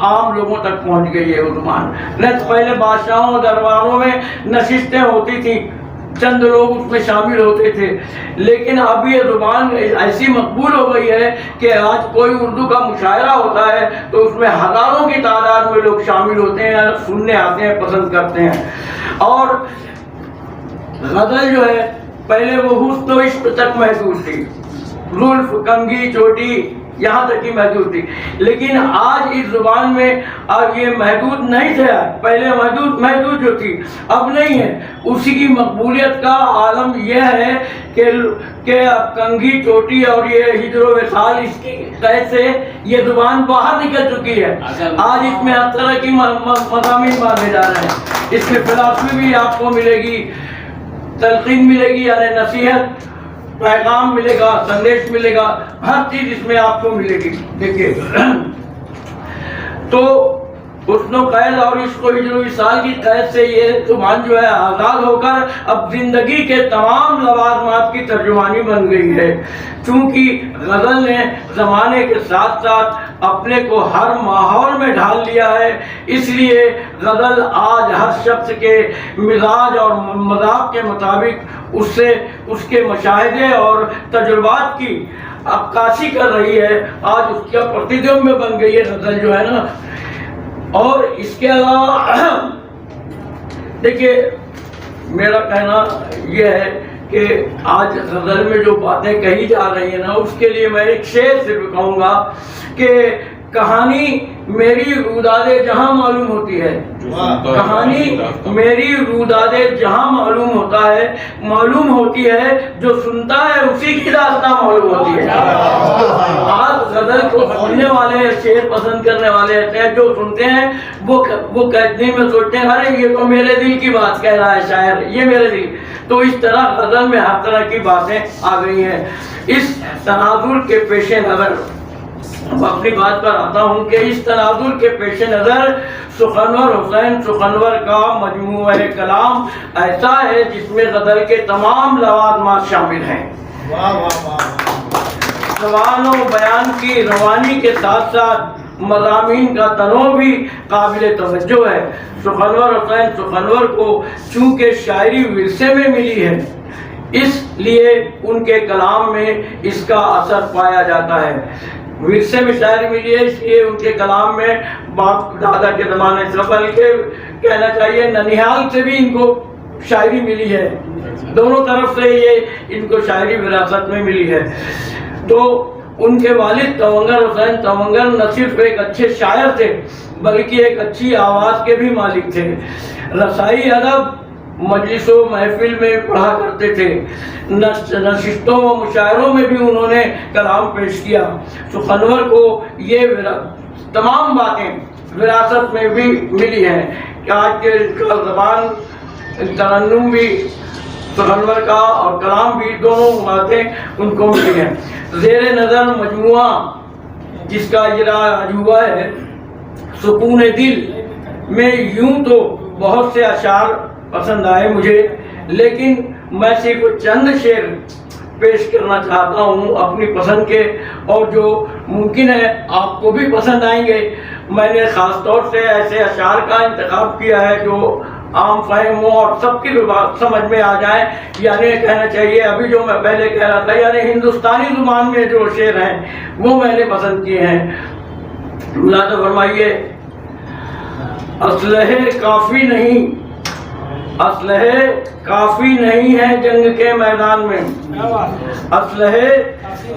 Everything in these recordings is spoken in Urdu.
عام لوگوں تک پہنچ گئی ہے وہ زبان. نہیں تو پہلے بادشاہوں درباروں میں نشستیں ہوتی تھیں, چند لوگ اس میں شامل ہوتے تھے, لیکن اب یہ زبان ایسی مقبول ہو گئی ہے کہ آج کوئی اردو کا مشاعرہ ہوتا ہے تو اس میں ہزاروں کی تعداد میں لوگ شامل ہوتے ہیں, سننے آتے ہیں, پسند کرتے ہیں. اور غزل جو ہے پہلے وہ حسن و عشق تک محدود تھی, زلف, کنگھی, چوٹی یہاں تک ہی محدود تھی, لیکن آج اس زبان میں اب یہ محدود نہیں تھا. پہلے محدود جو تھی اب نہیں ہے. اسی کی مقبولیت کا عالم یہ ہے کہ اب کنگھی, چوٹی اور یہ ہجر و وصال اس کی قید سے یہ زبان باہر نکل چکی ہے. آج اس میں ہر طرح کی مضامین باندھے جا رہے ہیں. اس میں فلسفی بھی آپ کو ملے گی, تلقین ملے گی, یعنی نصیحت, پیغام ملے گا, سندیش ملے گا, ہر چیز اس میں آپ کو ملے گی. دیکھیے تو حسن و قید اور عشق و ہجر و وصال کی قید سے یہ زبان جو ہے آزاد ہو کر اب زندگی کے تمام لوازمات کی ترجمانی بن گئی ہے. چونکہ غزل نے زمانے کے ساتھ ساتھ اپنے کو ہر ماحول میں ڈھال لیا ہے, اس لیے غزل آج ہر شخص کے مزاج اور مذاق کے مطابق اس کے مشاہدے اور تجربات کی عکاسی کر رہی ہے. آج اس کا پرتیدم میں بن گئی ہے غزل جو ہے نا. اور اس کے علاوہ دیکھیے میرا کہنا یہ ہے کہ آج غزل میں جو باتیں کہی جا رہی ہیں نا, اس کے لیے میں ایک شعر صرف کہوں گا کہ کہانی میری روداد جہاں معلوم ہوتی ہے, کہانی میری روداد جہاں معلوم ہوتی ہے, جو سنتا ہے اسی کی داستان معلوم ہوتی ہے. آج غزل کو سننے والے, شعر پسند کرنے والے ہوتے ہیں, جو سنتے ہیں وہ کہنے میں سوچتے ہیں ارے یہ تو میرے دل کی بات کہہ رہا ہے شاعر, یہ میرے دل. تو اس طرح غزل میں ہر طرح کی باتیں آ گئی ہیں. اس تناظر کے پیش نظر اپنی بات پر آتا ہوں کہ اس تناظر کے پیش نظر سخنور حسین سخنور کا مجموعہ کلام ایسا ہے جس میں غزل کے تمام لوازمات شامل ہیں. زبان و بیان کی روانی کے ساتھ ساتھ مضامین کا تنوع بھی قابل توجہ ہے. سخنور حسین سخنور کو چونکہ شاعری ورثے میں ملی ہے, اس لیے ان کے کلام میں اس کا اثر پایا جاتا ہے. ورثے میں شاعری ملی ہے, اس لیے ان کے کلام میں باپ دادا کے زمانے سے, بلکہ کہنا چاہیے ننیحال سے بھی ان کو شاعری ملی ہے. دونوں طرف سے یہ ان کو شاعری وراثت میں ملی ہے. تو ان کے والد تونگر حسین تونگر نہ صرف ایک اچھے شاعر تھے بلکہ ایک اچھی آواز کے بھی مالک تھے. رسائی ادب مجلس و محفل میں پڑھا کرتے تھے, نشستوں و مشاعروں میں بھی انہوں نے کلام پیش کیا. سخنور کو یہ تمام باتیں وراثت میں بھی ملی ہیں کہ آج کے زبان ترنم بھی سخنور کا اور کلام بھی دونوں باتیں ان کو ملی ہیں. زیر نظر مجموعہ جس کا اجرا عجوبہ ہے سکون دل میں یوں تو بہت سے اشعار پسند آئے مجھے, لیکن میں صرف چند شعر پیش کرنا چاہتا ہوں اپنی پسند کے, اور جو ممکن ہے آپ کو بھی پسند آئیں گے. میں نے خاص طور سے ایسے اشعار کا انتخاب کیا ہے جو عام فہم ہو اور سب کی سمجھ میں آ جائیں. یعنی کہنا چاہیے ابھی جو میں پہلے کہہ رہا تھا, یعنی ہندوستانی زبان میں جو شعر ہیں وہ میں نے پسند کیے ہیں. ملاحظہ فرمائیے. اسلحے کافی نہیں ہے جنگ کے میدان میں, اسلحے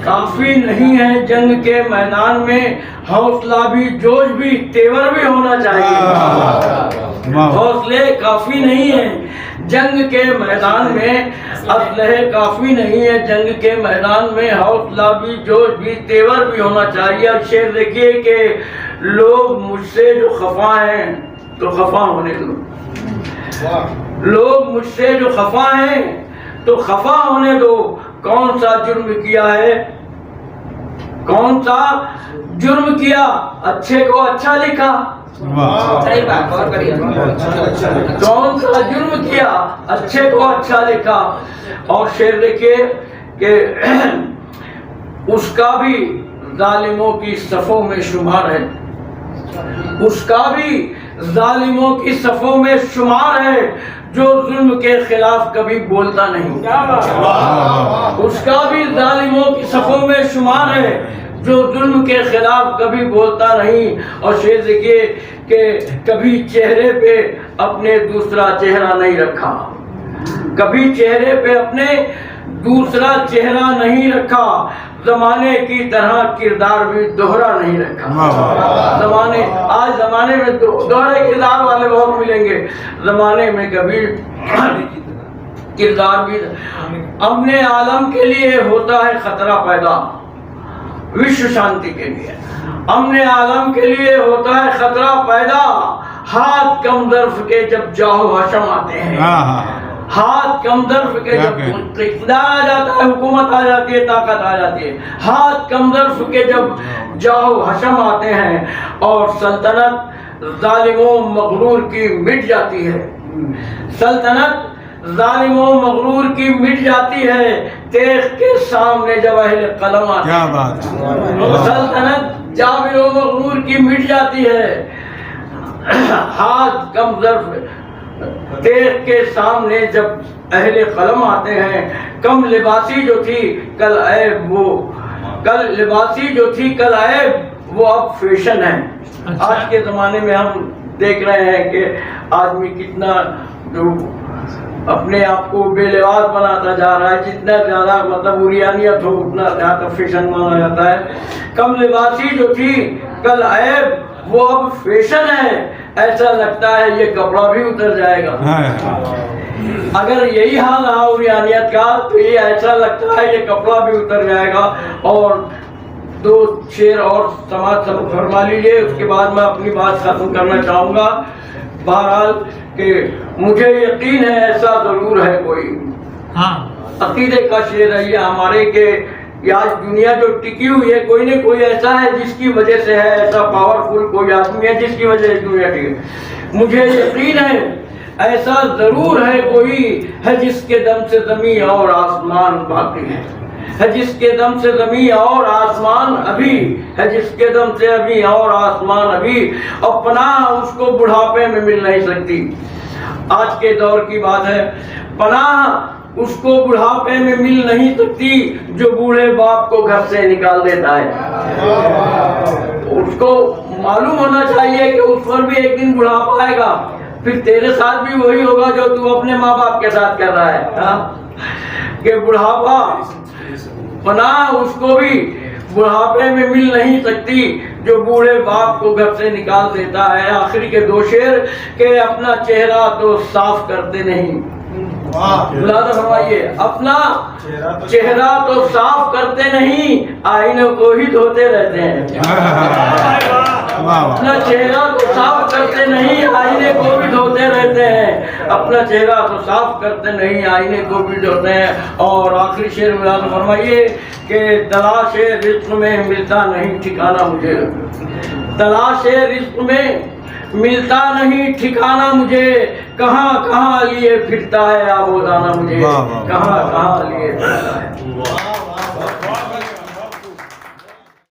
کافی نہیں ہے جنگ کے میدان میں, حوصلہ بھی جوش بھی تیور بھی ہونا چاہیے. حوصلے کافی نہیں ہے جنگ کے میدان میں, اسلحے کافی نہیں ہے جنگ کے میدان میں, حوصلہ بھی جوش بھی تیور بھی ہونا چاہیے. اب شعر دیکھیے کہ لوگ مجھ سے جو خفا ہیں تو خفا ہونے دو, لوگ مجھ سے جو خفا ہیں تو خفا ہونے دو. کون سا جرم کیا ہے, کون سا جرم کیا, اچھے کو اچھا لکھا. کون سا جرم کیا, اچھے کو اچھا لکھا. اور شعر دیکھیے کہ اس کا بھی ظالموں کی صفوں میں شمار ہے, اس کا بھی ظالموں کی صفوں میں شمار ہے جو ظلم کے خلاف کبھی بولتا نہیں. اس کا بھی ظالموں کی صفوں میں شمار ہے جو ظلم کے خلاف کبھی بولتا نہیں. اور شعر دیکھیے کہ کبھی چہرے پہ اپنے دوسرا چہرہ نہیں رکھا, کبھی چہرے پہ اپنے دوسرا چہرہ نہیں رکھا, زمانے کی طرح کردار بھی دوہرا نہیں رکھا. آج زمانے میں دوہرے کردار والے بہت ملیں گے, زمانے میں کبھی کردار بھی. امن عالم کے لیے ہوتا ہے خطرہ پیدا, وشو شانتی کے لیے امن عالم کے لیے ہوتا ہے خطرہ پیدا, ہاتھ کم ظرف کے جب جاہو حشم آتے ہیں, ہاتھ کم ظرف کے جب اقتدار آ جاتا ہے, حکومت آ جاتی ہے, طاقت آ جاتی ہے, ہاتھ کم ظرف کے جب جاہو حشم آتے ہیں اور سلطنت ظالموں مغرور کی مٹ جاتی ہے, سلطنت ظالموں مغرور کی مٹ جاتی ہے, تیغ کے سامنے جب اہل قلم آتے ہیں, سلطنت جابر و مغرور کی مٹ جاتی ہے, ہاتھ کم ظرف تیغ کے سامنے جب اہل قلم آتے ہیں. کم لباسی جو تھی کل عیب, وہ کل لباسی جو تھی کل عیب وہ اب فیشن ہے. آج کے زمانے میں ہم دیکھ رہے ہیں کہ آدمی کتنا جو اپنے آپ کو بے لباس بناتا جا رہا ہے, جتنا زیادہ مطلب عریانیت ہو اتنا زیادہ فیشن مانا جاتا ہے. کم لباسی جو تھی کل عیب وہ اب فیشن ہے, ایسا لگتا ہے یہ کپڑا بھی اتر جائے گا. اگر یہی حال رہا عریانیت کا تو یہ ایسا لگتا ہے یہ کپڑا بھی اتر جائے گا. اور دو شعر اور سماعت فرما لیجیے, اس کے بعد میں اپنی بات ختم کرنا چاہوں گا. بہرحال کہ مجھے یقین ہے ایسا ضرور ہے کوئی, عقیدے کا شعر ہے یہ ہمارے کہ آج دنیا جو ٹکی ہوئی ہے کوئی نہ کوئی ایسا ہے جس کی وجہ سے ہے, ایسا پاورفل کوئی آدمی ہے جس کی وجہ سے دنیا ٹکی ہے. مجھے یقین ہے ایسا ضرور ہے کوئی ہے جس کے دم سے زمین اور آسمان باقی ہے جس کے دم سے زمین اور آسمان ابھی ہے, جس کے دم سے ابھی اور آسمان ابھی, اور پناہ اس کو بڑھاپے میں مل نہیں سکتی. آج کے دور کی بات ہے, پناہ اس کو بڑھاپے میں مل نہیں سکتی جو بوڑھے باپ کو گھر سے نکال دیتا ہے. اس کو معلوم ہونا چاہیے کہ اس پر بھی ایک دن بڑھاپا آئے گا, پھر تیرے ساتھ بھی وہی ہوگا جو تو اپنے ماں باپ کے ساتھ کر رہا ہے کہ بڑھاپا, پناہ اس کو بھی بڑھاپے میں مل نہیں سکتی جو بوڑھے باپ کو گھر سے نکال دیتا ہے. آخری کے دو شعر کہ اپنا چہرہ تو صاف کرتے نہیں, ملازم فرمائیے, اپنا چہرہ تو صاف کرتے نہیں آئینے کو ہی دھوتے رہتے ہیں. اپنا چہرہ تو صاف کرتے نہیں آئینے کو بھی دھوتے رہتے ہیں, اپنا چہرہ تو صاف کرتے نہیں آئینے کو بھی دھوتے ہیں. اور آخری شعر ملازم فرمائیے کہ تلاش رزق میں ملتا نہیں ٹھکانا مجھے, تلاش رزق میں ملتا نہیں ٹھکانا مجھے, کہاں کہاں لیے پھرتا ہے آب و دانہ مجھے, کہاں کہاں لیے پھرتا ہے.